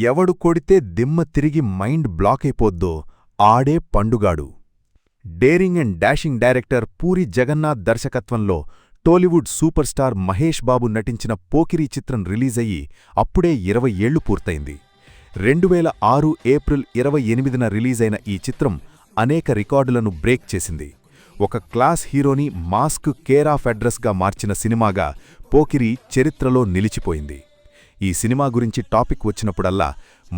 ఎవడు కొడితే దిమ్మ తిరిగి మైండ్ బ్లాకైపోద్దో ఆడే పండుగాడు. Daring and dashing director Puri Jagannadh దర్శకత్వంలో Tollywood super star Mahesh Babu నటించిన పోకిరీ చిత్రం రిలీజయ్యి అప్పుడే 20 ఏళ్లు పూర్తయింది. 2006 ఏప్రిల్ 28న రిలీజైన ఈ చిత్రం అనేక రికార్డులను బ్రేక్ చేసింది. ఒక క్లాస్ హీరోని మాస్క్ కేర్ ఆఫ్ అడ్రస్గా మార్చిన సినిమాగా పోకిరీ చరిత్రలో నిలిచిపోయింది. ఈ సినిమా గురించి టాపిక్ వచ్చినప్పుడల్లా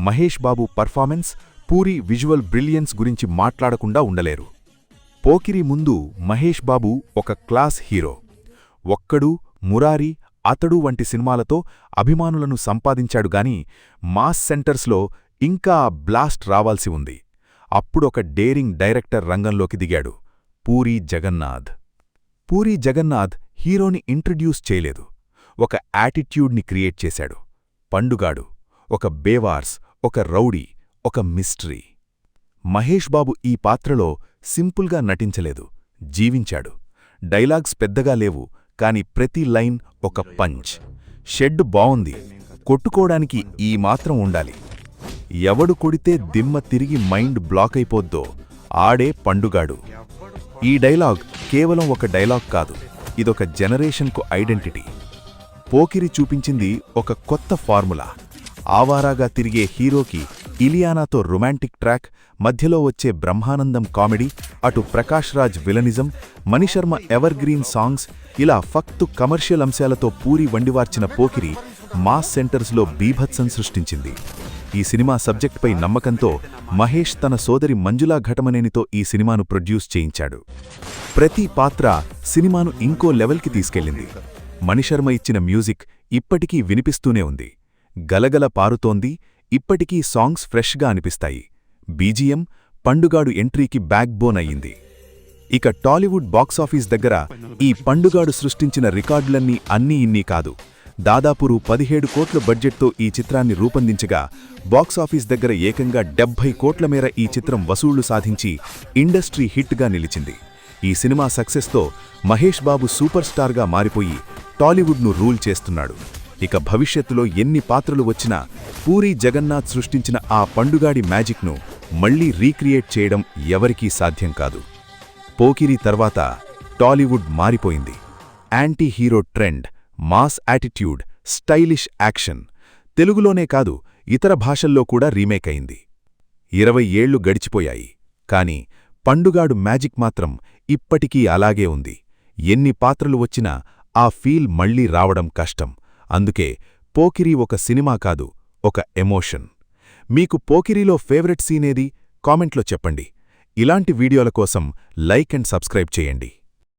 Mahesh Babu performance, puri visual brilliance గురించి మాట్లాడకుండా ఉండలేరు. పోకిరీ ముందు మహేష్ బాబు ఒక క్లాస్ హీరో. ఒక్కడు, మురారి, అతడు వంటి సినిమాలతో అభిమానులను సంపాదించాడుగాని మాస్ సెంటర్స్లో ఇంకా బ్లాస్ట్ రావాల్సి ఉంది. అప్పుడొక డేరింగ్ డైరెక్టర్ రంగంలోకి దిగాడు, పూరి జగన్నాథ్. పూరి జగన్నాథ్ హీరోని ఇంట్రడ్యూస్ చేయలేదు, ఒక యాటిట్యూడ్ని క్రియేట్ చేశాడు. పండుగాడు, ఒక బేవార్స్, ఒక రౌడీ, ఒక మిస్టరీ. మహేష్ బాబు ఈ పాత్రలో సింపుల్గా నటించలేదు, జీవించాడు. డైలాగ్స్ పెద్దగా లేవు, కాని ప్రతి లైన్ ఒక పంచ్. షెడ్ బావుంది, కొట్టుకోడానికి ఈ మాత్రం ఉండాలి. ఎవడు కొడితే దిమ్మ తిరిగి మైండ్ బ్లాకైపోద్దో ఆడే పండుగాడు. ఈ డైలాగ్ కేవలం ఒక డైలాగ్ కాదు, ఇదొక జనరేషన్కు ఐడెంటిటీ. పోకిరి చూపించింది ఒక కొత్త ఫార్ములా. ఆవారాగా తిరిగే హీరోకి ఇలియానాతో రొమాంటిక్ ట్రాక్, మధ్యలో వచ్చే బ్రహ్మానందం కామెడీ, అటు Prakash Raj villainism, Manisharma evergreen songs, ఇలా ఫక్తు కమర్షియల్ అంశాలతో పూరి వండివార్చిన పోకిరి మాస్ సెంటర్స్లో బీభత్సం సృష్టించింది. ఈ సినిమా సబ్జెక్ట్పై నమ్మకంతో మహేష్ తన సోదరి మంజులా ఘటమనేనితో ఈ సినిమాను ప్రొడ్యూస్ చేయించాడు. ప్రతి పాత్ర సినిమాను ఇంకో లెవెల్కి తీసుకెళ్ళింది. మణిశర్మ ఇచ్చిన మ్యూజిక్ ఇప్పటికీ వినిపిస్తూనే ఉంది. గలగల పారుతోంది, ఇప్పటికీ సాంగ్స్ ఫ్రెష్గా అనిపిస్తాయి. బీజీఎం పండుగాడు ఎంట్రీకి బ్యాక్ బోన్ అయ్యింది. ఇక టాలీవుడ్ బాక్సాఫీస్ దగ్గర ఈ పండుగాడు సృష్టించిన రికార్డులన్నీ అన్నీ ఇన్నీ కాదు. దాదాపు 17 కోట్ల బడ్జెట్తో ఈ చిత్రాన్ని రూపొందించగా బాక్సాఫీస్ దగ్గర ఏకంగా 70 కోట్ల మేర ఈ చిత్రం వసూళ్లు సాధించి ఇండస్ట్రీ హిట్గా నిలిచింది. ఈ సినిమా సక్సెస్తో మహేష్ బాబు సూపర్ స్టార్గా మారిపోయి టాలీవుడ్ను రూల్ చేస్తున్నాడు. ఇక భవిష్యత్తులో ఎన్ని పాత్రలు వచ్చినా పూరి జగన్నాథ్ సృష్టించిన ఆ పండుగాడి మ్యాజిక్ను మళ్లీ రీక్రియేట్ చేయడం ఎవరికీ సాధ్యం కాదు. పోకిరీ తర్వాత టాలీవుడ్ మారిపోయింది. Anti hero trend, mass attitude, stylish action. తెలుగులోనే కాదు, ఇతర భాషల్లో కూడా రీమేక్ అయింది. 20 ఏళ్లు గడిచిపోయాయి, కాని పండుగాడు మ్యాజిక్ మాత్రం ఇప్పటికీ అలాగే ఉంది. ఎన్ని పాత్రలు వచ్చినా ఆ ఫీల్ మళ్లీ రావడం కష్టం. అందుకే పోకిరీ ఒక సినిమా కాదు, ఒక ఎమోషన్. మీకు పోకిరీలో ఫేవరెట్ సీనేది? కామెంట్లో చెప్పండి. ఇలాంటి వీడియోల కోసం లైక్ అండ్ సబ్స్క్రైబ్ చేయండి.